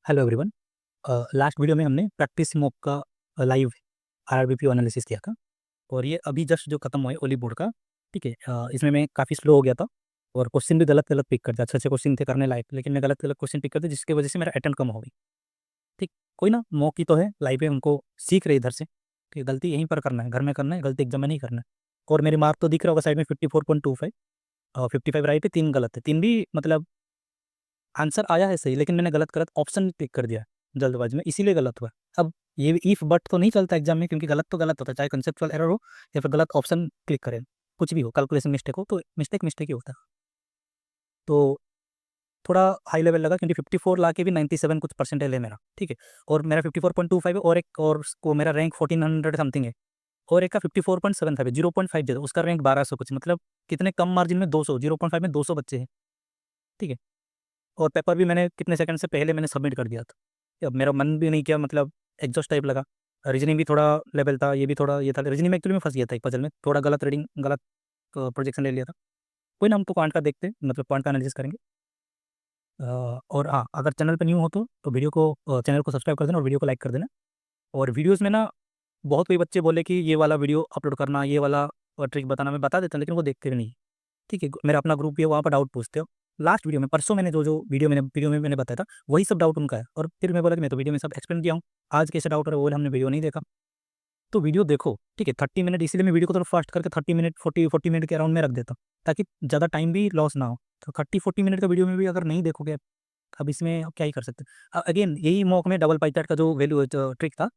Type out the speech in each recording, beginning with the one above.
Hello everyone. Last video में हमने practice mock का लाइव आरआरबीपी एनालिसिस किया था और ये अभी जस्ट जो खत्म हुआ है ओली बोर्ड का। ठीक है, इसमें मैं काफ़ी स्लो हो गया था और क्वेश्चन भी गलत गलत पिक कर दिया। अच्छे अच्छे क्वेश्चन थे करने लायक, लेकिन मैं गलत गलत क्वेश्चन पिक कर दिया जिसकी वजह से मेरा अटेम्प्ट कम हो गई। ठीक, कोई ना, मॉक ही तो है, लाइव है, हमको सीख रहे इधर से कि गलती यहीं पर करना है, घर में करना है, गलती एग्जाम में नहीं करना है। और मेरे मार्क तो दिख रहा होगा साइड में 54.25 और 55 राइट है, 3 गलत है। 3 भी मतलब आंसर आया है सही, लेकिन मैंने गलत गलत ऑप्शन क्लिक कर दिया जल्दबाजी में, इसीलिए गलत हुआ। अब ये इफ बट तो नहीं चलता एग्जाम में, क्योंकि गलत तो गलत होता है, चाहे कंसेप्चुअल एरर हो या फिर गलत ऑप्शन क्लिक करें, कुछ भी हो, कैलकुलेशन मिस्टेक हो, तो मिस्टेक मिस्टेक ही होता है। तो थोड़ा हाई लेवल लगा क्योंकि 54 ला के भी 97 कुछ परसेंटेज है मेरा। ठीक है, और मेरा 54.25 है और एक और को मेरा रैंक 1400 समथिंग है और एक का 54.75 है, 0.5 है, उसका रैंक 1200 कुछ, मतलब कितने कम मार्जिन में 200, 0.5 में 200 बच्चे हैं। ठीक है, और पेपर भी मैंने कितने सेकंड से पहले मैंने सबमिट कर दिया था। अब मेरा मन भी नहीं किया, मतलब एग्जॉस्ट टाइप लगा। रीजनिंग भी थोड़ा लेवल था, ये भी थोड़ा ये था। रीजनिंग में एक्चुअली में फंस गया था एक पजल में, थोड़ा गलत रीडिंग, गलत प्रोजेक्शन ले लिया था। कोई ना, हम तो पॉइंट का देखते हैं, मतलब पॉइंट का एनालिसिस करेंगे। और हाँ, अगर चैनल पर न्यू हो तो वीडियो को चैनल को सब्सक्राइब कर देना और वीडियो को लाइक कर देना। और वीडियोज़ में ना बहुत कोई बच्चे बोले कि ये वाला वीडियो अपलोड करना, ये वाला ट्रिक बताना, मैं बता देता हूँ, लेकिन वो देखते भी नहीं। ठीक है, मेरा अपना ग्रुप भी है, वहाँ पर डाउट पूछते हो। लास्ट वीडियो में, परसों मैंने जो जो वीडियो में मैंने बताया था, वही सब डाउट उनका है। और फिर मैं बोला कि मैं तो वीडियो में सब एक्सप्लेन किया हूँ, आज कैसे डाउट है वो बोले हमने वीडियो नहीं देखा। तो वीडियो देखो। ठीक है, 30 मिनट, इसीलिए मैं वीडियो को थोड़ा फास्ट करके 30 मिनट, 40 मिनट के अराउंड में रख देता हूँ, ताकि ज़्यादा टाइम भी लॉस ना हो। तो 30-40 मिनट का वीडियो में भी अगर नहीं देखोगे, अब इसमें क्या ही कर सकते हैं। अगेन यही मॉक में डबल पाई चार्ट का जो वैल्यू ट्रिक था,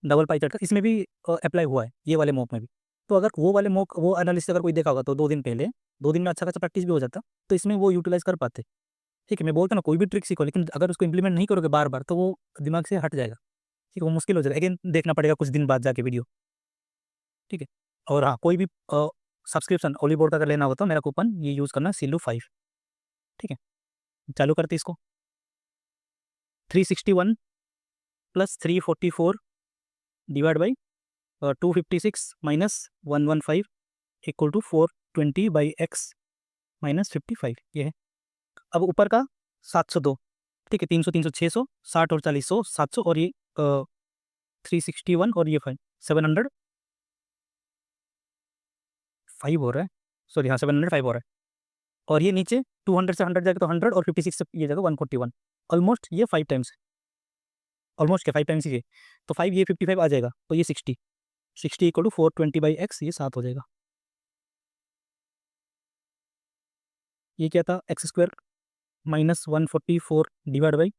डबल पाई चार्ट का, इसमें भी अप्लाई हुआ है, ये वाले मॉक में भी। तो अगर वो वाले मॉक, वो एनालिसिस अगर कोई देखा होगा तो 2 दिन पहले, 2 दिन में अच्छा खासा प्रैक्टिस भी हो जाता, तो इसमें वो यूटिलाइज कर पाते। ठीक है, मैं बोलता ना, कोई भी ट्रिक सीखो, लेकिन अगर उसको इंप्लीमेंट नहीं करोगे बार बार, तो वो दिमाग से हट जाएगा। ठीक है, वो मुश्किल हो जाएगा, अगेन देखना पड़ेगा कुछ दिन बाद जाके वीडियो। ठीक है, और हाँ, कोई भी सब्सक्रिप्शन ओली बोर्ड का अगर लेना होगा तो मेरा कूपन ये यूज़ करना, सिल्लू5। ठीक है, चालू करते इसको। 361 plus 344 divide by 256 minus 115 equal to 420/x minus 55, ये है। अब ऊपर का 702। ठीक है, 300 300 600, 60 और 40, 100 700, और ये 361 और ये 5, 705 हो रहा है। सॉरी, हाँ, 705 हो रहा है। और ये नीचे 200 से 100 जाएगा तो 100, और 56 से ये जाएगा 141। ऑलमोस्ट ये 5 टाइम्स है, ऑलमोस्ट क्या 5 टाइम्स ही है। तो 5, ये 55 आ जाएगा, तो ये 60, 60 इक्वल टू 420/x, ये 7 हो जाएगा। ये क्या था, x² minus 144 divide by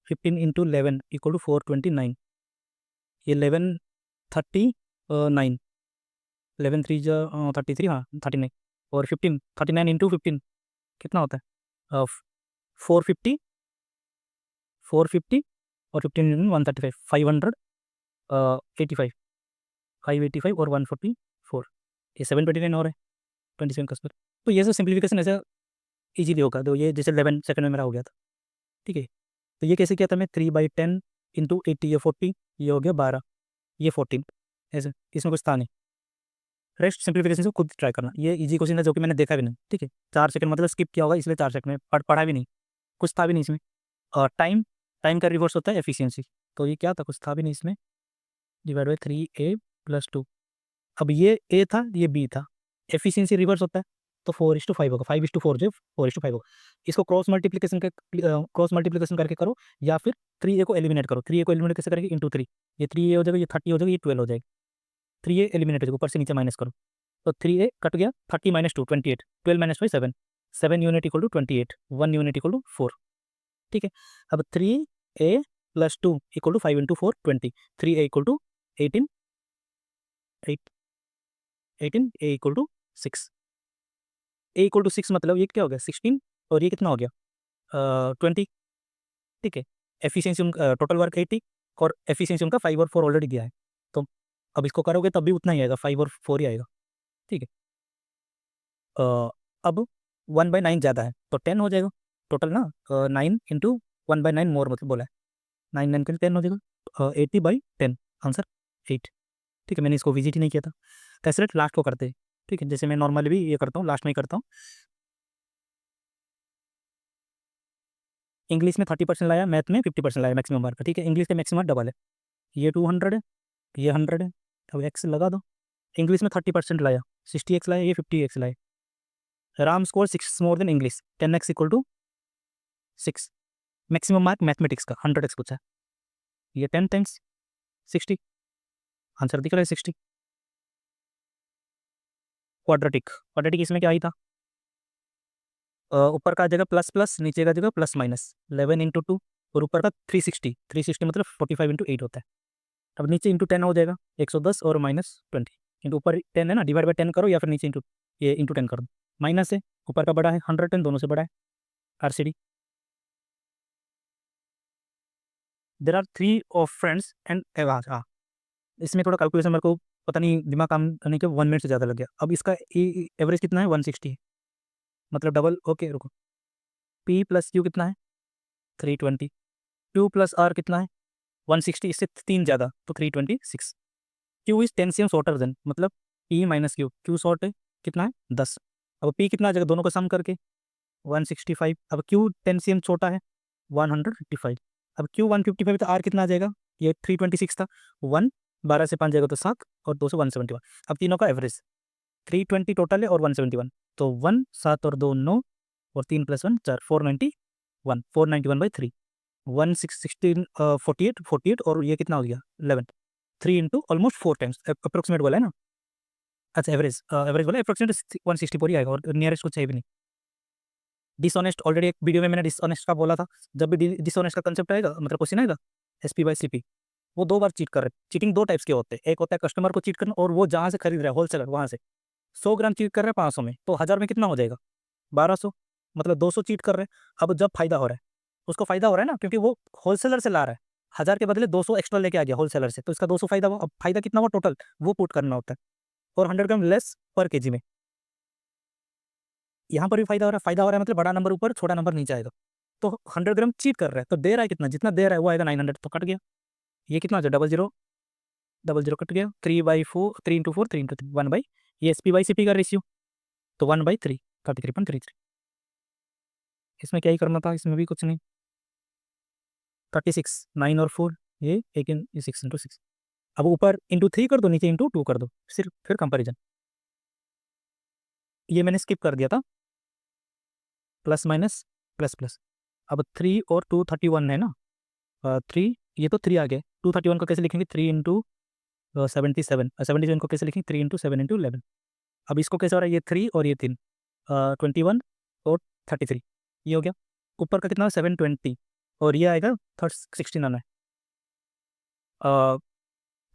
15 into 11 equal to 429। ये 1139, 11 3 जा 33, हाँ 39, और 15, 39 इंटू 15 कितना होता है, 450, 450 और 15 135, 585, 585 और 144, ये 729 हो रहा है, 27 का स्क्वायर। तो ये सब सिंप्लीफिकेशन ऐसा इजीली होगा। तो ये जैसे 11 सेकंड में मेरा हो गया था। ठीक है, तो ये कैसे किया था मैं, 3/10 इंटू 80, ये 40, ये हो गया 12, ये 14, ऐसे, इसमें कुछ था नहीं। रेस्ट सिंप्लीफिकेशन से खुद ट्राई करना, ये इजी क्वेश्चन है जो कि मैंने देखा भी नहीं। ठीक है, 4 सेकंड मतलब स्किप किया होगा, इसलिए 4 सेकंड में पढ़ा भी नहीं, कुछ था भी नहीं इसमें। और टाइम, टाइम का रिवर्स होता है एफिशिएंसी, तो ये क्या था, कुछ था भी नहीं इसमें। Divide by 3a+2। अब ये ए था, ये बी था, एफिशिएंसी रिवर्स होता है, तो 4:5 होगा, 5:4 जो 4:5 होगा। इसको क्रॉस मल्टीप्लिकेशन करके करो, या फिर 3a को एलिमिनेट करो। 3a को एलिमिनेट कैसे करेंगे, इंटू 3, ये 3a हो जाएगा, ये 30 हो जाएगा, ये 12 हो जाएगा। 3a एलिमिनेट हो जाएगा, ऊपर से नीचे माइनस करो, तो 3a कट गया, 30 माइनस 2 28, 12 माइनस 5 7, 7 unit equal to 28, 1 unit equal to 4। ठीक है, अब 3a+2 equal to 5 into 4 20, 3a equal to 18, 8, 18, a equal to 6, a equal to 6 मतलब ये क्या हो गया, 16, और ये कितना हो गया, 20। ठीक है, एफिशिएंसी टोटल वर्क 80, और एफिशिएंसी उनका 5 और 4 ऑलरेडी दिया है, तो अब इसको करोगे तब भी उतना ही आएगा, 5 और 4 ही आएगा। ठीक है, अब 1/9 ज़्यादा है तो 10 हो जाएगा टोटल ना, 9 इंटू 1/9 मोर, मतलब बोला है 9 9 के 10 हो जाएगा, 80/10, आंसर 8। ठीक है, मैंने इसको विजिट ही नहीं किया था। कैसे लास्ट को करते हैं। ठीक है, जैसे मैं नॉर्मली भी ये करता हूँ, लास्ट में ही करता हूँ। इंग्लिश में 30% लाया, मैथ में 50% लाया मैक्सिमम मार्क का, ठीक है। इंग्लिश का मैक्सिमम डबल है, ये 200 है, ये 100 है। अब एक्स लगा दो। इंग्लिश में 30% लाया, 60x लाया, ये 50x लाया। Ram score 6 more than English, 10x equal to 6। Maximum mark mathematics का 100x पूछा है, ये 10 टाइम्स 60, आंसर दिख रहा है 60। क्वाड्रेटिक, क्वाड्रेटिक इसमें क्या आई था, ऊपर का जगह प्लस प्लस, नीचे का जगह प्लस माइनस, 11 इंटू 2, और ऊपर का 360, 360 मतलब 45 इंटू 8 होता है। अब नीचे इंटू 10 हो जाएगा, 110 और माइनस 20, इंटू ऊपर 10 है ना, डिवाइड बाई 10 करो, या फिर नीचे इंटू ये इंटू 10 कर दो। माइनस है, ऊपर का बड़ा है, 110 दोनों से बड़ा है, RCD. There are 3 of friends and हाँ, इसमें थोड़ा कैलकुलेशन मेरे को पता नहीं, दिमाग काम करने के 1 मिनट से ज़्यादा लग गया। अब इसका एवरेज कितना है, 160 है, मतलब डबल। ओके रुको, पी प्लस क्यू कितना है, 320, क्यू प्लस आर कितना है, 160, इससे 3 ज़्यादा तो 326। Q is 10 cm shorter than, मतलब p minus q, q short है कितना है 10। अब पी कितना आ जाएगा, दोनों को सम करके 165। अब क्यू 10 cm छोटा है, 155। अब क्यू 155 तो आर कितना आ जाएगा, ये 326 था, 1 12 से 5 जाएगा तो 7, और 2 से 171। अब तीनों का एवरेज 320 टोटल है और 171, तो 1 7 और 2 9, और 3 + 1 4, 491, 491/3, 16 48 48, और ये कितना हो गया 11, 3 इंटू ऑलमोस्ट 4 टाइम्स, अप्रोक्सीमेट बोला है ना। अच्छा एवरेज, एवरेज बोला, अप्रोक्सीमेट 164 ही आएगा, और नियरेस्ट कुछ है भी नहीं। डिसऑनेस्ट, ऑलरेडी एक वीडियो में मैंने डिसऑनेस्ट का बोला था, जब भी डिसऑनेस्ट का कंसेप्ट आएगा, मतलब क्वेश्चन आएगा SP/CP, वो 2 बार चीट कर रहे हैं। चीटिंग 2 टाइप्स के होते हैं, एक होता है कस्टमर को चीट करना, और वो जहाँ से खरीद रहा है होलसेलर, वहाँ से 100 ग्राम चीट कर रहे हैं 500 में, तो 1000 में कितना हो जाएगा 1200, मतलब 200 चीट कर रहे हैं। अब जब फायदा हो रहा है, उसको फायदा हो रहा है ना, क्योंकि वो होलसेलर से ला रहा है, 1000 के बदले 200 एक्स्ट्रा लेके आ गया होलसेलर से, तो इसका 200 फायदा हुआ। अब फायदा कितना हुआ टोटल, वो पुट करना होता है, और 100 ग्राम लेस पर केजी में। यहाँ पर भी फायदा हो रहा है मतलब बड़ा नंबर ऊपर, छोटा नंबर नीचे आएगा, तो 100 ग्राम चीट कर रहा है, तो दे रहा है कितना, जितना दे रहा है वो आएगा 900, तो कट गया। ये कितना हो जाए, 00 00 कट गया, 3/4, 3 इंटू 4, 3 इंटू 3, 1 बाई, ये SP/CP का रेशियो, तो 1/3, 33.33। इसमें क्या ही करना था, इसमें भी कुछ नहीं, 36, 9 और 4, ये 6 इंटू 6। अब ऊपर इंटू 3 कर दो, नीचे इंटू 2 कर दो, सिर्फ फिर कंपेरिजन। ये मैंने स्किप कर दिया था, प्लस माइनस प्लस प्लस। अब 3 और 2 31 है ना, 3, ये तो 3 आ गए, 231 को कैसे लिखेंगे, 3 इंटू 77, 77 को कैसे लिखेंगे, 3 इंटू 7 इंटू 11। अब इसको कैसे हो रहा है, ये 3 और ये 3, 21 और 33, ये हो गया। ऊपर का कितना 720, और ये आएगा 16 आना है,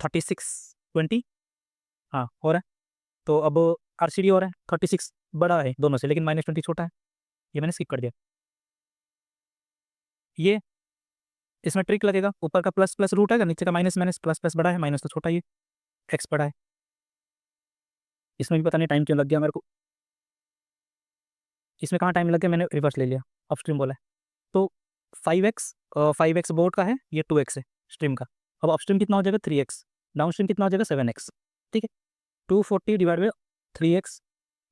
3620, हाँ हो रहा है। तो अब RCD हो रहा है, 36 बड़ा है दोनों से, लेकिन -20 छोटा है, ये मैंने स्किप कर दिया। ये इसमें ट्रिक लगेगा, ऊपर का प्लस प्लस रूट आएगा, नीचे का माइनस माइनस, प्लस प्लस बड़ा है, माइनस तो छोटा ही है, एक्स बड़ा है। इसमें भी पता नहीं टाइम क्यों लग गया मेरे को, इसमें कहाँ टाइम लग गया, मैंने रिवर्स ले लिया, अपस्ट्रीम बोला है। तो 5x, 5x बोर्ड का है, ये 2x है स्ट्रीम का। अब अपस्ट्रीम कितना हो जाएगा 3x, डाउन स्ट्रीम कितना हो जाएगा 7x, ठीक है। 240 डिवाइड बाई 3x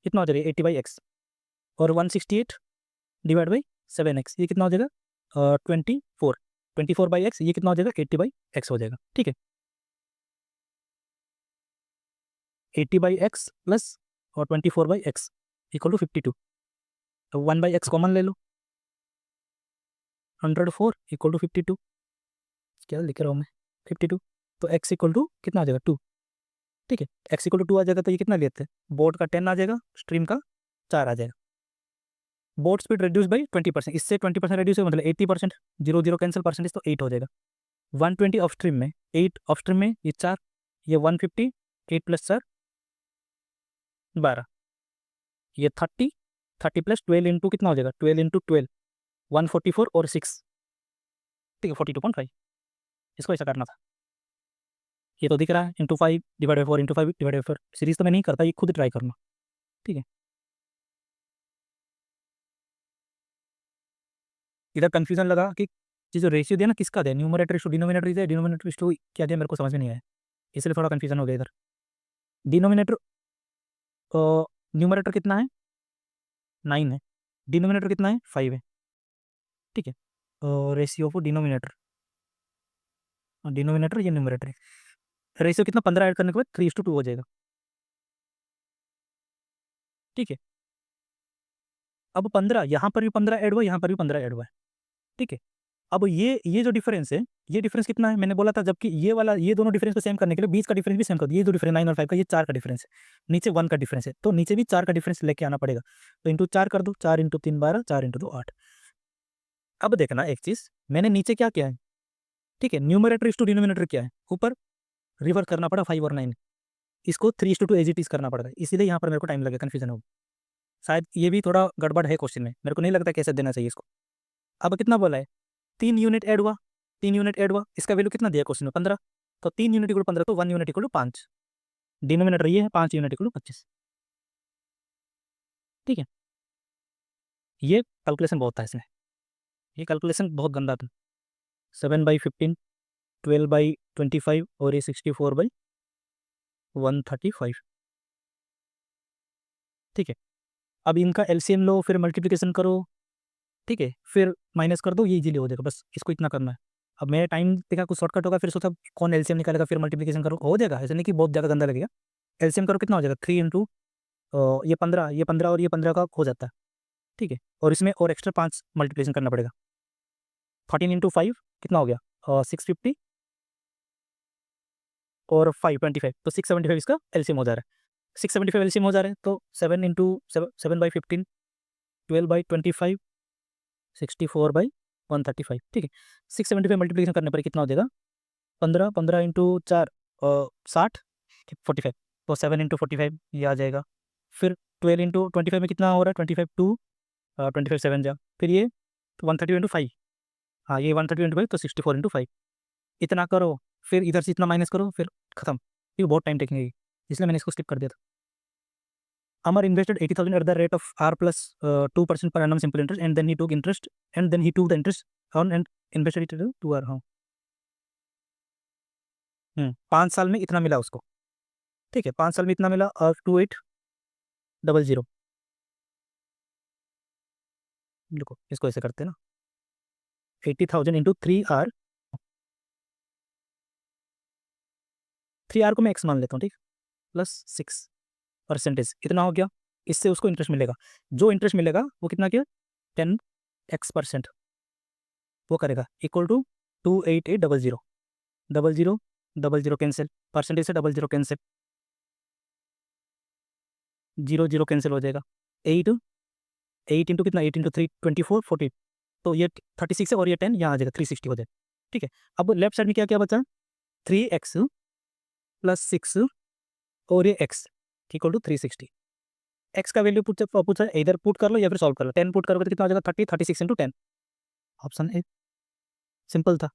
कितना हो जाएगा 80/x, और 168 डिवाइड बाई 7x, ये कितना हो जाएगा 24, 24/x, ये कितना हो जाएगा 80/x हो जाएगा, ठीक है। 80/x प्लस और 24/x इक्वल टू 52, तो 1/x कॉमन ले लो, 104 इक्वल टू 52, क्या लिख रहा हूँ मैं 52, तो x इक्वल टू कितना आ जाएगा 2, ठीक है। x इक्वल टू 2 आ जाएगा, तो ये कितना लेते हैं, बोर्ड का 10 आ जाएगा, स्ट्रीम का 4 आ जाएगा। बोर्ड स्पीड रिड्यूस बाई 20%, इससे 20% रिड्यूस है, मतलब 80%, 0 0 कैंसिल, परसेंटेज तो 8 हो जाएगा। 120 ऑफ स्ट्रीम में 8, ऑफ स्ट्रीम में ये 4, ये 150, 8 + 4 12, ये 30, 30 + 12 इंटू कितना हो जाएगा 12 इंटू 12, 144 और 6, ठीक है 42.5, इसको ऐसा करना था। ये तो दिख रहा है, into 5 divide by 4, into 5 divide by 4, series तो मैं नहीं करता, ये खुद ट्राई करना, ठीक है। इधर कंफ्यूजन लगा कि ये जो रेशियो दिया ना किसका दे, न्यूमरेटर इशू डिनोमिनेटर दे, डिनोमिनेटर इशू क्या दिया मेरे को समझ में नहीं आया, इसलिए थोड़ा कंफ्यूजन हो गया इधर। डिनोमिनेटर, न्यूमरेटर कितना है 9 है, डिनोमिनेटर कितना है 5 है, ठीक है। रेशियो ऑफ डिनोमिनेटर, डिनोमिनेटर ये न्यूमरेटर है। रेशियो कितना 15 ऐड करने के बाद 3:2 हो जाएगा। ठीक है, अब 15 यहाँ पर भी 15 ऐड हुआ, यहाँ पर भी 15 ऐड हुआ है। ठीक है, अब ये जो डिफरेंस है, ये डिफरेंस कितना है मैंने बोला था, जबकि ये वाला ये दोनों डिफरेंस को सेम करने के लिए 20 का डिफरेंस भी सेम कर दो। ये जो डिफरेंस 9 और 5 का, ये 4 का डिफरेंस है, नीचे 1 का डिफरेंस है, तो नीचे भी 4 का डिफरेंस लेके आना पड़ेगा। तो इंटू 4 कर दो, 4 इंटू 3 12, 4 इंटू 2 8। अब देखना एक चीज, मैंने नीचे क्या किया है, ठीक है, न्यूमरेटर इस टू डिनोमिनेटर क्या है, ऊपर रिवर्स करना पड़ा 5 और 9, इसको 3:2 एज इट इज करना पड़ेगा, इसीलिए यहाँ पर मेरे को टाइम लगे, कन्फ्यूजन होगा। शायद ये भी थोड़ा गड़बड़ है क्वेश्चन में, मेरे को नहीं लगता कैसे देना चाहिए इसको। अब कितना बोला है, 3 यूनिट ऐड हुआ, 3 यूनिट ऐड हुआ, इसका वैल्यू कितना दिया क्वेश्चन में 15, तो 3 यूनिट इक्वल 15, तो 1 यूनिट इक्वल 5, डिनोमिनेटर ये है, 5 यूनिट इक्वल 25। ठीक है, ये कैलकुलेशन बहुत था इसमें, ये कैलकुलेशन बहुत गंदा था। 7/15, 12/25 और ये 64/135। ठीक है, अब इनका एलसीएम लो, फिर मल्टीप्लिकेशन करो, ठीक है, फिर माइनस कर दो, ये इजीली हो जाएगा, बस इसको इतना करना है। अब मेरा टाइम देखा कुछ शॉर्टकट होगा, फिर सोचा कौन एलसीएम निकालेगा, फिर मल्टीप्लिकेशन करो, हो जाएगा, ऐसे नहीं कि बहुत ज़्यादा गंदा लगेगा। एलसीएम करो, कितना हो जाएगा, 3 इंटू ये 15, ये 15 और ये 15 का हो जाता है। ठीक है, और इसमें और एक्स्ट्रा 5 मल्टीप्लिकेशन करना पड़ेगा। 14 इंटू 5 कितना हो गया, 650 और 5 25, तो 675 इसका एलसीएम हो जा रहा है। 675 एलसीएम हो जा रहा है, तो 7 इंटू 7/15, 12/25, 64/135। ठीक है, 675 मल्टीप्लिकेशन करने पर कितना हो जाएगा, 15, 15 इंटू 4 60, 45, तो 7 इंटू 45 ये आ जाएगा। फिर 12 इंटू 25 में कितना हो रहा है, 25 टू 25 7 जा, फिर ये 130 इंटू 5, हाँ ये 130 इंटू 5, तो 64 इंटू 5, इतना करो, फिर इधर से इतना माइनस करो, फिर खत्म। ये बहुत टाइम टेकिंग, इसलिए मैंने इसको स्किप कर दिया था। Amar invested 80,000 at the rate of R plus 2% per annum simple interest, and then he took interest, and then he took the interest on and invested it to 2R। हाँ, 5 साल में इतना मिला उसको। ठीक है, 5 साल में इतना मिला, और 2800। देखो इसको ऐसे करते हैं ना, 80,000 इंटू 3R, 3R को मैं एक्स मान लेता हूँ, ठीक, प्लस 6% इतना हो गया, इससे उसको इंटरेस्ट मिलेगा। जो इंटरेस्ट मिलेगा वो कितना किया, 10x%, वो करेगा इक्वल टू 28800, 00 00 कैंसिल, परसेंटेज से 00 कैंसिल, 0 0 कैंसिल हो जाएगा। 8 8 इंटू कितना, 8 इंटू 3 24 40, तो ये 36 है, और ये 10 यहाँ आ जाएगा, 360 हो जाएगा। ठीक है, अब लेफ्ट साइड में क्या क्या बचा, 3x प्लस 6 और ये x इक्वल टू 360। x का वैल्यू पूछा है, इधर पुट कर लो या फिर सॉल्व कर लो। 10 पुट करोगे तो कितना हो जाएगा, 30, 36 इंटू 10, ऑप्शन ए, सिंपल था,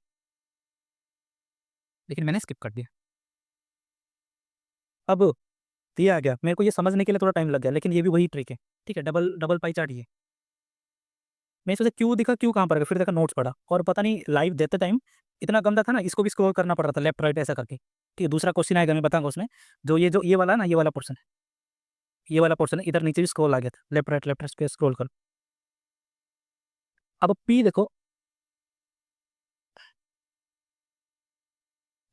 लेकिन मैंने स्किप कर दिया। अब दिया आ गया, मेरे को ये समझने के लिए थोड़ा टाइम लग गया, लेकिन ये भी वही ट्रिक है। ठीक है, डबल डबल पाई चार्ट ये, मैं सोचा क्यों दिखा, क्यों कहाँ पर गया, फिर देखा नोट्स पढ़ा, और पता नहीं लाइव देते टाइम इतना गंदा था ना, इसको भी स्क्रॉल करना पड़ रहा था लेफ्ट राइट ऐसा करके। ठीक है, दूसरा क्वेश्चन आएगा, मैं बताऊंगा उसमें, जो ये वाला है ना, ये वाला पोर्शन है, ये वाला पोर्शन है, इधर नीचे भी स्क्रॉल आ गया था, लेफ्ट राइट स्क्रॉल करो। अब पी देखो,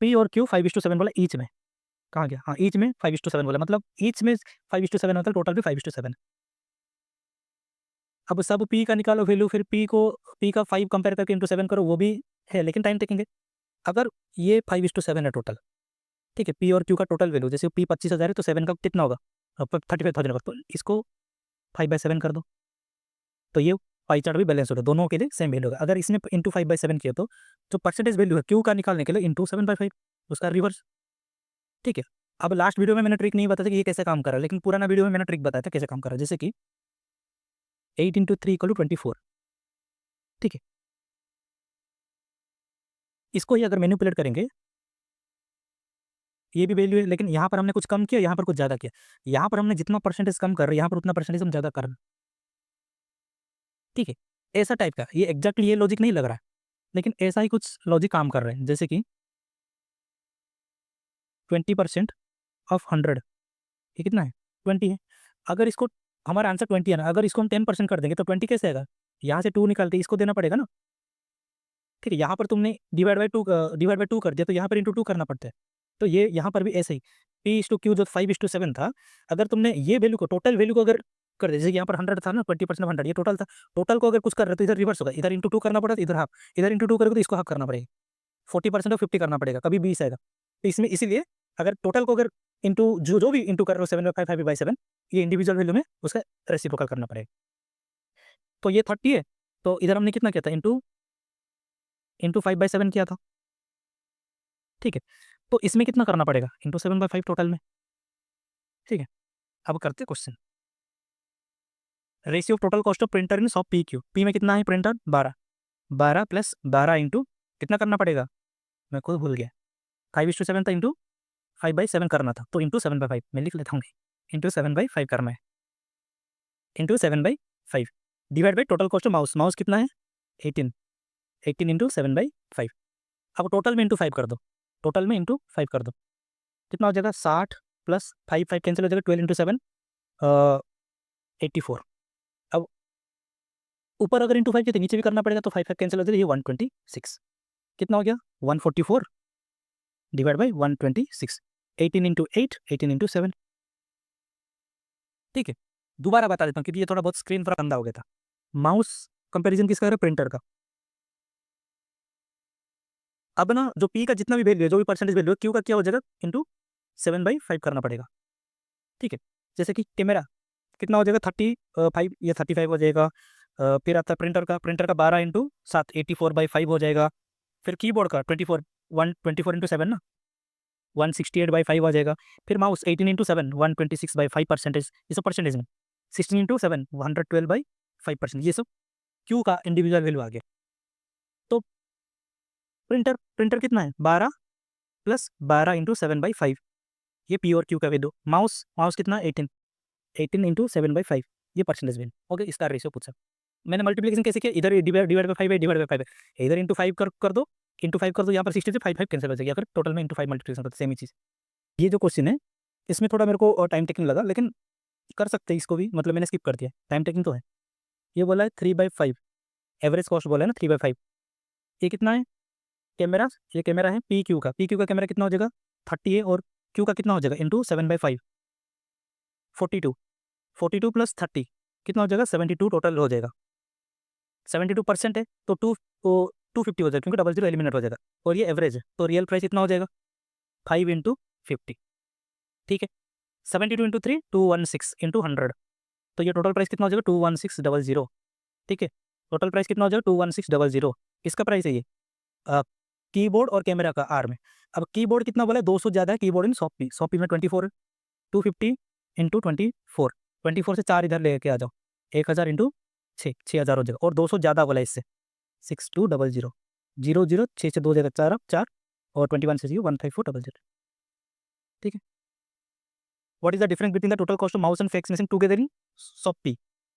पी और क्यू 5:7 बोला ईच में, कहाँ गया, हाँ ईच में 5:7 बोला, मतलब ईच में 5:7 होता है, टोटल भी 5:7। अब सब पी का निकालो वैल्यू, फिर पी का 5 कंपेयर करके इंटू 7 करो, वो भी है, लेकिन टाइम टेकिंग है। अगर ये 5:7 है टोटल, ठीक है, पी और क्यू का टोटल वैल्यू, जैसे पी 25,000 है, तो 7 का कितना होगा, 35,000 होगा, तो इसको 5/7 कर दो, तो ये पाई चार्ट भी बैलेंस होगा, दोनों के लिए सेम वैल्यू होगा। अगर इसमें इंटू 5/7 किया, तो जो परसेंटेज वैल्यू है क्यू का निकालने के लिए इंटू 7/5, उसका रिवर्स। ठीक है, अब लास्ट वीडियो में मैंने ट्रिक नहीं बताया था कि ये कैसे काम कर रहा है, लेकिन पुराना वीडियो में मैंने ट्रिक बताया था कैसे काम कर रहा है, जैसे कि 8 इंटू 3 इक्वल टू 24। ठीक है, इसको ही अगर मैनिपुलेट करेंगे, ये भी वैल्यू है, लेकिन यहाँ पर हमने कुछ कम किया, यहाँ पर कुछ ज़्यादा किया, यहाँ पर हमने जितना परसेंटेज कम कर रहे हैं, यहाँ पर उतना परसेंटेज हम ज़्यादा कर रहे हैं। ठीक है, ऐसा टाइप का, ये एग्जैक्टली ये लॉजिक नहीं लग रहा है, लेकिन ऐसा ही कुछ लॉजिक काम कर रहे हैं, जैसे कि 20% ऑफ 100, ये कितना है, 20 है। अगर इसको, हमारा आंसर 20 है ना, अगर इसको हम 10% कर देंगे तो 20 कैसे आएगा, यहाँ से 2 निकालते इसको देना पड़ेगा ना, ठीक है, यहाँ पर तुमने डिवाइड बाई 2 कर दिया, तो यहाँ पर इंटू 2 करना पड़ता है। तो ये यहाँ पर भी ऐसे ही P/Q जो 5:7 था, अगर तुमने ये वैल्यू को, टोटल वैल्यू को अगर कर दे, जैसे यहाँ पर 100 था ना, 20% ऑफ 100 ये टोटल था, टोटल को अगर कुछ कर रहे हो तो इधर रिवर्स होगा, इधर इंटू 2 करना पड़ेगा, इधर हाफ, इधर इंटू 2 करोगे तो इसको हाफ करना पड़ेगा, 40% ऑफ 50 करना पड़ेगा, कभी 20 आएगा। तो इसमें इसीलिए अगर टोटल को अगर इंटू जो भी इंटू कर रहे हो 7/5 5/7, ये इंडिविजुअल वैल्यू में उसका रेसिप्रोकल करना पड़ेगा। तो ये 30 है, तो इधर हमने कितना किया था, इंटू 5/7 किया था। ठीक है, तो इसमें कितना करना पड़ेगा, इंटू 7/5 टोटल में। ठीक है, अब करते question. Ratio of total cost of printer in shop PQ, P में कितना है प्रिंटर 12 प्लस 12 इंटू कितना करना पड़ेगा, मैं खुद भूल गया, 5:7 था, इंटू 5/7 करना था, तो इंटू 7/5 मैं लिख लेता हूँ, इंटू 7/5 करना है, into 7/5 divide by total cost of mouse कितना है 18 इंटू 7/5। अब टोटल में इंटू 5 कर दो, टोटल में इंटू 5 कर दो, कितना हो जाएगा 60 प्लस 5 कैंसिल हो जाएगा, 12 इंटू 7 84। अब ऊपर अगर इंटू 5 किया तो नीचे भी करना पड़ेगा, तो 5 कैंसिल हो जाएगा, ये 126 कितना हो गया 144 डिवाइड बाई 126, 18 इंटू 8 18 इंटू 7। ठीक है, दोबारा बता देता हूँ क्योंकि ये थोड़ा बहुत स्क्रीन पर गंदा हो गया था। माउस कंपैरिजन किसका है, प्रिंटर का। अब ना जो पी का जितना भी वैल्यू है, जो भी परसेंटेज वैल्यू है, क्यू का क्या हो जाएगा इंटू 7/5 करना पड़ेगा। ठीक है, जैसे कि कैमरा कितना हो जाएगा 35 या 35 हो जाएगा। फिर आता है प्रिंटर का 12 इंटू 7 84/5 हो जाएगा। फिर कीबोर्ड का 124 इंटू 7 ना 168/5 आ जाएगा। फिर माउस 18 इंटू 7 126/5 परसेंटेज, ये सब परसेंटेज में 16 इंटू 7 112/5%, ये सब क्यू का इंडिविजुअल वैल्यू आ गया। तो प्रिंटर कितना है 12 प्लस 12 इंटू 7/5, ये पी और क्यू का वैल्यू। माउस कितना 18 इंटू 7/5, ये परसेंटेज वैल्यू। ओके, इसका रेशियो पूछा। मैंने मल्टीप्लिकेशन कैसे किया, इधर डिवाइड बाई 5 है, डिवाइड बाई 5 है, इधर इंटू 5 कर दो, इंटू 5 कर दो, यहाँ पर 60 से 5 कैंसिल हो जाएगी, फिर टोटल में इंटू 5 मल्टीप्लिकेशन करते सेम ही चीज़। ये जो क्वेश्चन है इसमें थोड़ा मेरे को टाइम टेकिंग लगा, लेकिन कर सकते हैं इसको भी, मतलब मैंने स्किप कर दिया, टाइम टेकिंग तो है। ये बोला है 3/5 एवरेज कॉस्ट बोला है ना 3/5। ये कितना है कैमरा, ये कैमरा है पी क्यू का कैमरा कितना हो जाएगा 30 है, और क्यू का कितना हो जाएगा इंटू 7/5 42 प्लस 30 कितना हो जाएगा 72 टोटल हो जाएगा। 72% है तो 250 हो जाएगा, क्योंकि 00 एलिमिनेट हो जाएगा, और ये एवरेज है, तो रियल प्राइस इतना हो जाएगा 5 इंटू 50। ठीक है, 72 इंटू 3 216 इंटू 100, तो ये टोटल प्राइस कितना हो जाएगा 21600। ठीक है, टोटल प्राइस कितना हो जाएगा 21600। किसका प्राइस है ये, कीबोर्ड और कैमरा का आर में। अब कीबोर्ड कितना बोला है 200 ज़्यादा है कीबोर्ड इन शॉपी में 24 है, 250 इंटू 24 से 4 इधर लेके आ जाओ, 1000 इंटू 6000 हो जाएगा, और 200 ज़्यादा बोला है इससे 6200 00 6 से 2 जगह 4 4, और 21 से 0 15400। ठीक है, what is the difference between the total cost of mouse and fax machine together in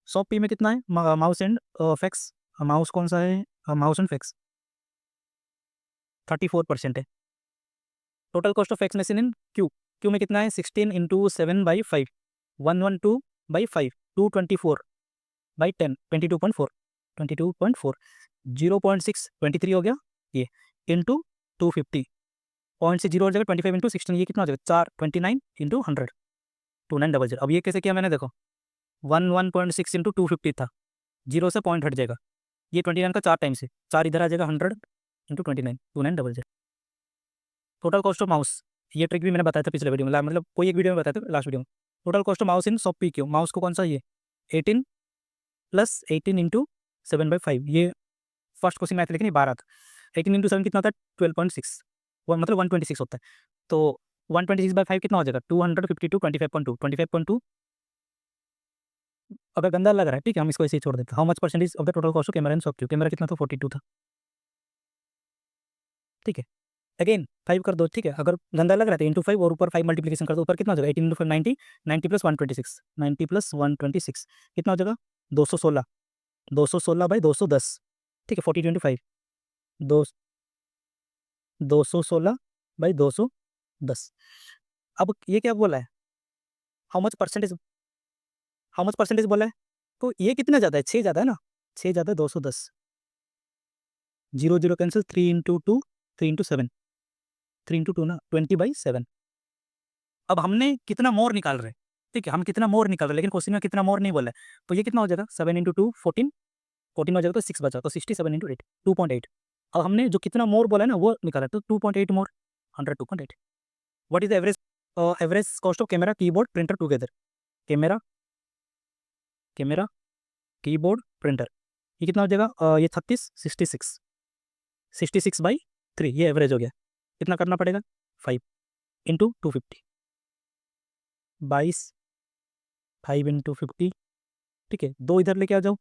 shop में कितना है माउस एंड फैक्स, माउस कौन सा है माउस एंड फैक्स 34% है। Total cost of fax machine in Q में कितना है 16 इंटू 7/5 112/5 224/10 22.4 0.6 23 हो गया ये, इंटू 250 पॉइंट से 0 हो जाएगा 25 इंटू 16, ये कितना हो जाएगा 4 29 इंटू 100 2900। अब ये कैसे किया मैंने, देखो 1.6 इंटू 250 था, 0 से पॉइंट हट जाएगा, ये 29 का 4 टाइम से 4 इधर आ जाएगा 100 into 29 2900। Total cost of mouse, ये ट्रिक भी मैंने बताया था पिछले वीडियो में, मतलब कोई एक वीडियो में बताया था लास्ट वीडियो में। Total cost of mouse in shop PQ, mouse को कौन सा ये 18 प्लस 18 इंटू 7/5, ये फर्स्ट क्वेश्चन में आया था लेकिन ये 12 था। 18 इंटू 7 कितना होता है 12.6, वो मतलब 126 होता है, तो 126/5 कितना हो जाएगा 252 25.2 25.2। अगर गंदा लग रहा है ठीक है, हम इसको ऐसे ही छोड़ देते हैं। How much percentage of the total cost of camera in shop Q, camera कितना था 42 था। ठीक है, अगेन 5 कर दो, ठीक है, अगर गंदा लग रहा है तो इंटू 5 और ऊपर 5 मल्टीप्लिकेशन कर दो, ऊपर कितना हो जाएगा 18 इंटू 5 90 90 प्लस 126 90 प्लस 126 कितना हो जाएगा 216 216/210। ठीक है 40 × 5 दो 216/210। अब ये क्या बोला है, हाउ मच परसेंटेज बोला है, तो ये कितना ज़्यादा है 6 ज़्यादा है ना, 6 ज़्यादा है 210, 0 0 कैंसिल, 3 इंटू 2 3 इंटू 7 3 इंटू 2 ना 20/7। अब हमने कितना मोर निकाल रहे हैं, ठीक है, हम कितना मोर निकाल रहे हैं, लेकिन क्वेश्चन में कितना मोर नहीं बोला है, तो ये कितना हो जाएगा 7 इंटू 2 14 14 हो जाएगा, तो 6 बचा, तो 67 इंटू 8 2.8। अब हमने जो कितना मोर बोला है ना वो निकाला, तो 2.8 मोर 100 2.8। What is the average average cost of camera keyboard printer together? Camera camera keyboard printer, ये कितना हो जाएगा? ये 36 66 66/3, ये एवरेज हो गया। कितना करना पड़ेगा? 5 इंटू 250 22 5 इंटू 50, ठीक है, 2 इधर लेके आ जाओ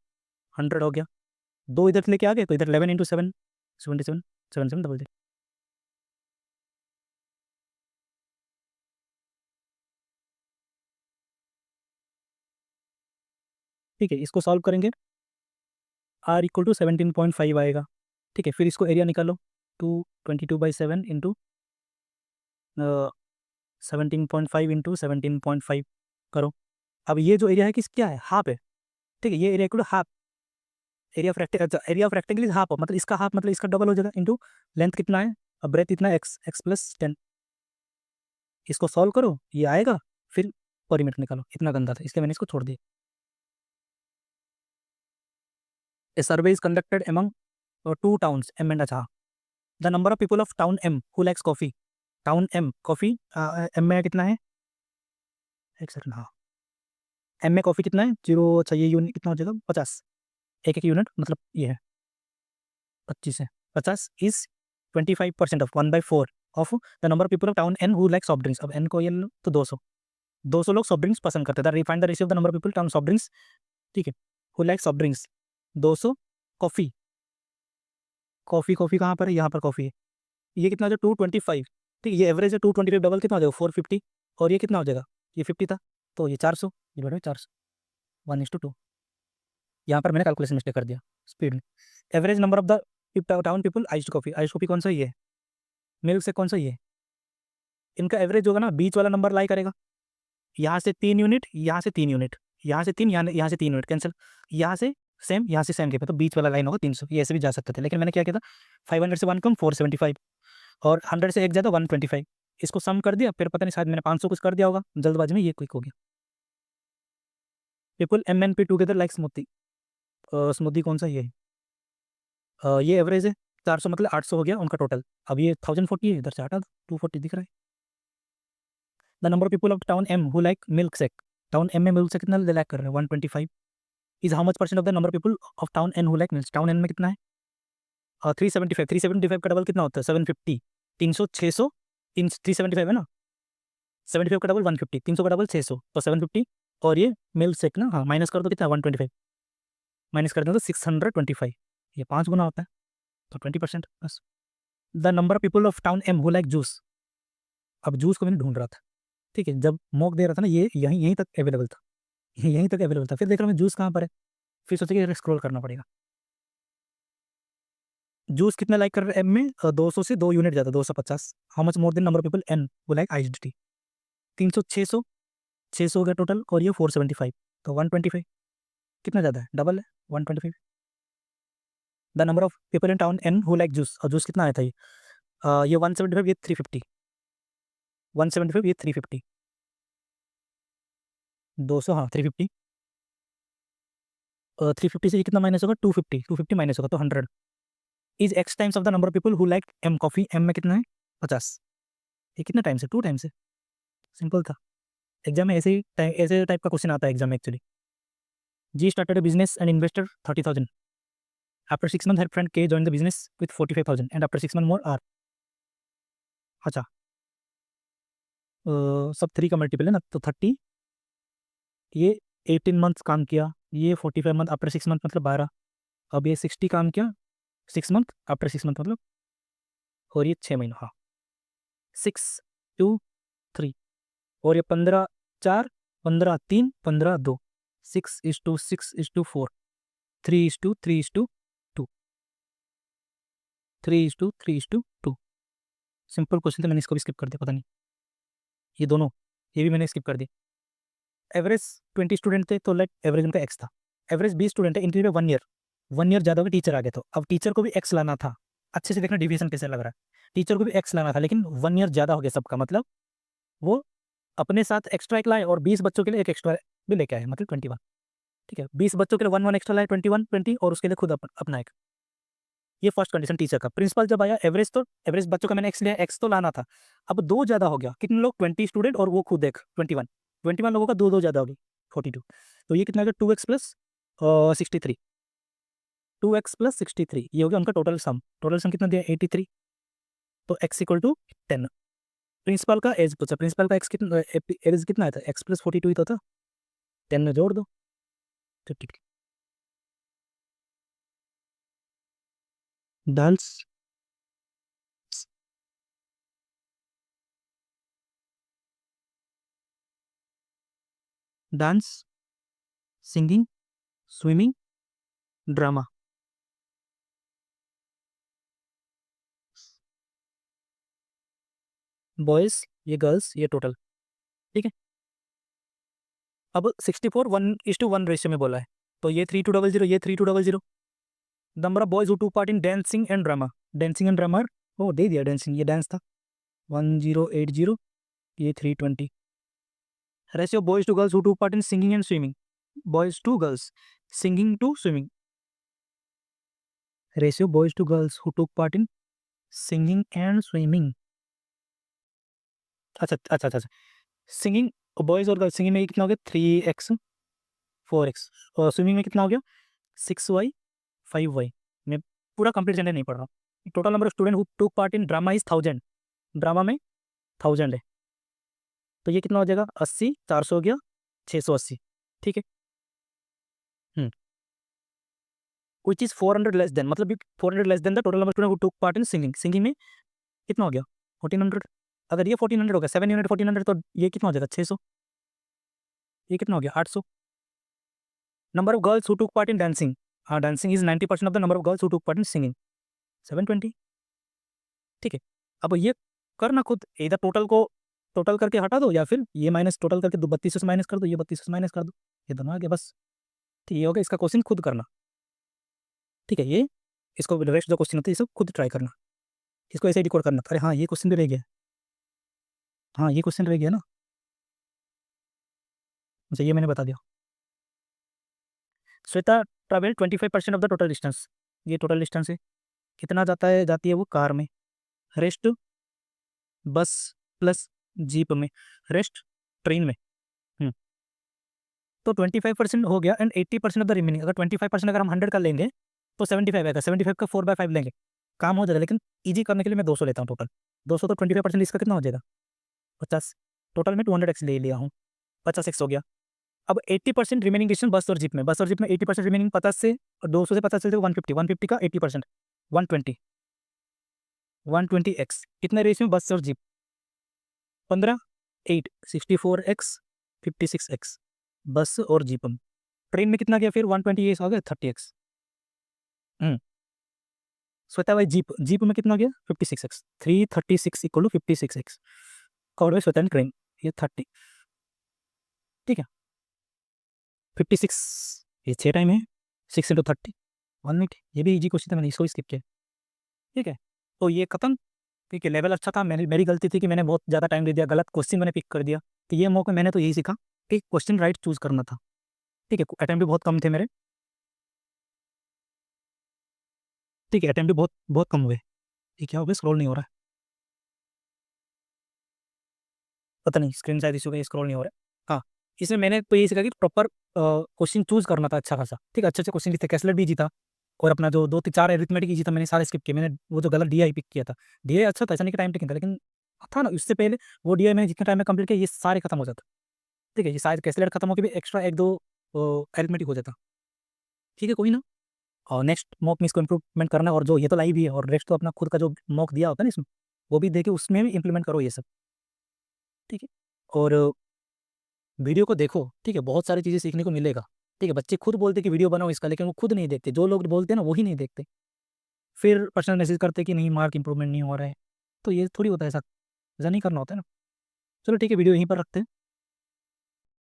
100 हो गया, 2 इधर लेके आ गए तो इधर 11 इंटू 7 77 77 डबल 0। ठीक है, इसको सॉल्व करेंगे, r इक्वल टू 17.5 आएगा, ठीक है, फिर इसको एरिया निकालो, 22/7 इंटू 17.5 इंटू 17.5 करो। अब ये जो एरिया है किस क्या है? हाफ है, ठीक है, ये area equal to half, area of rectangle, अच्छा area of rectangle is half, मतलब इसका हाफ मतलब इसका डबल हो जाएगा, इंटू लेंथ कितना है, अब ब्रेथ इतना x x प्लस 10। इसको सॉल्व करो, ये आएगा, फिर परिमीटर निकालो, इतना गंदा था इसलिए मैंने इसको छोड़ दिया। A survey is conducted among two towns M and H. The number of people of town M who likes coffee. Town M coffee M में कितना है? एक सेकंड, हाँ, M में कॉफी कितना है? 0, अच्छा ये यूनिट कितना हो जाएगा? 50, एक एक यूनिट मतलब ये है 25 है, 50 is 25% of 1/4 of the number of people of town N who like soft drinks. अब N को ये लो तो 200 200 लोग सॉफ्ट ड्रिंक्स पसंद करते हैं। Find the ratio of the number of people town soft drinks, ठीक है, who like soft drinks 200। Coffee coffee coffee कहाँ पर है? यहाँ पर कॉफी है, ये कितना हो जाएगा? 225, ठीक है, ये एवरेज है 225, डबल कितना हो जाएगा? 450, और ये कितना हो जाएगा? ये 50 था, तो ये 400 डिवाइड बाई 400 1:2। यहाँ पर मैंने कैलकुलेशन मिस्टेक कर दिया स्पीड में। Average number of the town people iced coffee, iced coffee कौन सा ही है? मिल्क से कौन सा ही है? इनका एवरेज होगा ना, बीच वाला नंबर लाई करेगा, यहाँ से 3 यूनिट, यहाँ से 3 यूनिट, यहाँ से 3, यहाँ से 3 यूनिट कैंसिल, यहाँ से सेम, यहाँ से सेम के, तो बीच वाला लाइन होगा 300। ये ऐसे भी जा सकते थे, लेकिन मैंने क्या किया था, 500 से 1 कम 475 और 100 से 1 ज़्यादा 125, इसको सम कर दिया, फिर पता नहीं शायद मैंने 500 कुछ कर दिया होगा जल्दबाजी में, ये क्लिक हो गया। People M and P together like smoothie, smoothie कौन सा ये है? ये एवरेज है 400, मतलब 800 हो गया उनका टोटल। अब ये 1040 है, इधर से हटा दो, 240 दिख रहा है। The number of people of town M who like milk shake, town M में मिल्क शेक कितना लाइक कर रहे हैं? 125 is how much percent of the number people of town N who like milk, town N में कितना है? 375, 375 का double कितना होता है? 750, 300 600, 375 है ना, 75 का डबल 150, 300 का डबल 600, तो 750, और ये मिल्क शेक ना, हाँ, माइनस कर दो कितना? 125, माइनस कर दो तो 625, ये 5 गुना होता है, तो 20% बस। The number of people of town M who like juice, अब जूस को मैंने ढूंढ रहा था, ठीक है, जब मॉक दे रहा था ना, ये यहीं यहीं तक अवेलेबल था, यहीं तक अवेलेबल था, फिर देख रहा मैं जूस कहाँ पर है, फिर सोचा कि स्क्रॉल करना पड़ेगा। जूस कितना लाइक कर रहे हैं M में? 200 से 2 यूनिट ज़्यादा 250। How much more than number of people N वो लाइक आइस्ड टी? 300 600 हो गया टोटल, और ये 475, तो 125 कितना ज़्यादा है? डबल है 125। The number of people in town N who like juice, और जूस कितना आया था ये 175, ये 350, 175 ये 350, 200, हाँ 350, 350 से ये कितना माइनस होगा? 250, 250 माइनस होगा तो 100 is x times of the number of people who like M coffee, M में कितना है? 50, ये कितना टाइम्स है? 2 टाइम्स है, सिंपल था। एग्जाम में ऐसे टाइप का क्वेश्चन आता है एग्जाम में actually. G started a business and investor 30,000, after 6 months her friend K joined the business with 45,000 and after 6 months more R। अच्छा, सब 3 का मल्टीपल है ना, तो 30, ये 18 मंथ्स काम किया, ये 45 मंथ आफ्टर 6 मंथ मतलब 12, अब ये 60 काम किया 6 मंथ आफ्टर 6 मंथ मतलब, और ये 6 महीना, हाँ 6 2 3, और ये 15 4 15 3 15 2, 6:6:4, 3:3:2, 3:3:2। सिंपल क्वेश्चन था, मैंने इसको भी स्किप कर दिया, पता नहीं, ये दोनों, ये भी मैंने स्किप कर दिया। एवरेज 20 स्टूडेंट थे, तो लाइक एवरेज उनका x था। एवरेज 20 स्टूडेंट है, इंटरव्यू में 1 ईयर ज़्यादा हो गया, टीचर आ गया, तो अब टीचर को भी x लाना था, अच्छे से देखना डिविएशन कैसे लग रहा है। टीचर को भी एक्स लाना था, लेकिन 1 ईयर ज़्यादा हो गया सबका, मतलब वो अपने साथ एक्स्ट्रा एक लाए और 20 बच्चों के लिए एक एक्स्ट्रा भी लेके आए, मतलब 21। ठीक है, 20 बच्चों के लिए 1 1 एक्स्ट्रा लाए, 21 20, और उसके लिए खुद अपना एक। ये फर्स्ट कंडीशन टीचर का। प्रिंसिपल जब आया, एवरेज बच्चों का मैंने एक्स लिया, एक्स तो लाना था। अब 2 ज़्यादा हो गया, कितने लोग, 20 स्टूडेंट और वो खुद एक 21 लोगों का 2 2 ज़्यादा हो गई, 42। तो ये कितना आ गया, 2x प्लस 63, 2x प्लस 63, ये हो गया उनका टोटल सम कितना दिया, 83। तो x इक्वल टू 10। प्रिंसिपल का एज पूछा, प्रिंसिपल का एज कितना आया था, x प्लस 42 ही तो था, 10 में जोड़ दो तो ठीक। Dance, dance, singing, swimming, drama. Boys, ये गर्ल्स, ये टोटल। ठीक है, अब 64 1:1 रेशियो में बोला है, तो ये 3200, ये 3200। Number of boys who took part in dancing and drama, dancing and drama, ओ दे दिया डांसिंग, ये डांस था, 1080, ये 320। Ratio boys to girls who took part in singing and swimming, boys to girls, singing to swimming. Ratio boys to girls who took part in singing and swimming. अच्छा अच्छा अच्छा अच्छा, सिंगिंग, बॉयज और girls singing में कितना हो गया, 3x 4x, और स्विमिंग में कितना हो गया, 6y 5y। मैं पूरा कंप्लीट जनरल नहीं पढ़ रहा। Total number of student who took part in drama is 1000, drama में 1000 है, तो ये कितना हो जाएगा, 80 400 हो गया 680। ठीक है, विच इज 400 लेस देन, मतलब 400 less than the total number student who took part in singing. Singing में कितना हो गया, 1400। अगर ये 1400 हो गया, 7 यूनिट 1400, तो ये कितना हो जाएगा, 600। ये कितना हो गया, 800। Number of girls who took part in dancing, हाँ dancing is 90% of the number of girls who took part in singing, 720। ठीक है, अब ये करना खुद, इधर टोटल को टोटल करके हटा दो, या फिर ये माइनस टोटल करके 3200 से माइनस कर दो, ये 3200 से माइनस कर दो, ये दोनों आ गया बस। ठीक, ये हो गया, इसका क्वेश्चन खुद करना। ठीक है, ये इसको रेस्ट जो क्वेश्चन होते हैं, इसको खुद ट्राई करना, इसको ऐसे ही डिकोड करना। अरे हाँ, ये क्वेश्चन भी रह गया, हाँ ये क्वेश्चन रह गया ना, अच्छा ये मैंने बता दिया। Shweta travel 25% of the total distance, ये टोटल डिस्टेंस है, कितना जाती है वो कार में, रेस्ट बस प्लस जीप में, रेस्ट ट्रेन में। तो 25% हो गया, एंड 80% ऑफ द रिमेनिंग, अगर 25% अगर हम 100 का लेंगे तो 75 आएगा, 75 का 4/5 लेंगे, काम हो जाएगा। लेकिन ईजी करने के लिए मैं 200 लेता हूँ टोटल, 200, तो 25% इसका कितना हो जाएगा, 50। टोटल में 200x ले लिया हूँ, 50x हो गया। अब 80% रिमेनिंग डिस्टेंस बस और जीप में 80% रिमेनिंग 50 से, और 200 से 50 चलते 150, 150 का 80%, 120, 120x कितने रेशियो में, बस और जीप, 15 8 64x 56x, बस और जीप में। ट्रेन में कितना गया फिर, 120 हो गया, 30x। श्वेता भाई जीप, जीप में कितना गया, 56x, 336 equal to 56x covered by Shweta train, ये 30। ठीक है, 56, ये 6 टाइम है, 6 × 30 1 मिनट, ये भी इजी क्वेश्चन था, मैंने इसको स्किप किया। ठीक है, तो ये खत्म। ठीक है, लेवल अच्छा था, मेरी गलती थी कि मैंने बहुत ज़्यादा टाइम दे दिया, गलत क्वेश्चन मैंने पिक कर दिया। तो ये मौके मैंने तो यही सीखा कि क्वेश्चन राइट चूज करना था। ठीक है, अटैम्प्ट भी बहुत कम थे मेरे, ठीक है, अटैम्प्ट भी बहुत बहुत कम हुए। ये क्या हो गया, स्क्रॉल नहीं हो रहा है, पता नहीं स्क्रीन शायद इशू का स्क्रॉल नहीं हो रहा है। हाँ, इसमें मैंने तो यही सीखा कि प्रॉपर क्वेश्चन चूज करना था अच्छा खासा। ठीक है, अच्छे अच्छे क्वेश्चन थे, कैसलेट भी जीता, और अपना जो 2 4 एरिथमेटिक इजी था, मैंने सारे स्किप किए। मैंने वो जो गलत डीआई पिक किया था, डीआई अच्छा था, ऐसा नहीं कि टाइम टेकिंग था, लेकिन था ना इससे पहले वो डीआई मैंने जितने टाइम में कंप्लीट किया, ये सारे खत्म हो जाता। ठीक है, ये शायद कैसलेट खत्म होकर भी एक्स्ट्रा 1 2 एरिथमेटिक हो जाता। ठीक है, कोई ना, और नेक्स्ट मॉक में इसको इंप्रूवमेंट करना है, और जो ये तो लाइव ही है, और नेक्स्ट तो अपना खुद का जो मॉक दिया होता है ना इसमें, वो भी देके उसमें भी इंप्लीमेंट करो ये सब। ठीक है, और वीडियो को देखो। ठीक है, बहुत सारी चीज़ें सीखने को मिलेगा। ठीक है, बच्चे खुद बोलते कि वीडियो बनाओ इसका, लेकिन वो खुद नहीं देखते, जो लोग बोलते हैं ना वही नहीं देखते, फिर पर्सनल मैसेज करते कि नहीं मार्क इंप्रूवमेंट नहीं हो रहा है। तो ये थोड़ी होता है ऐसा, ऐसा नहीं करना होता है ना। चलो ठीक है, वीडियो यहीं पर रखते हैं।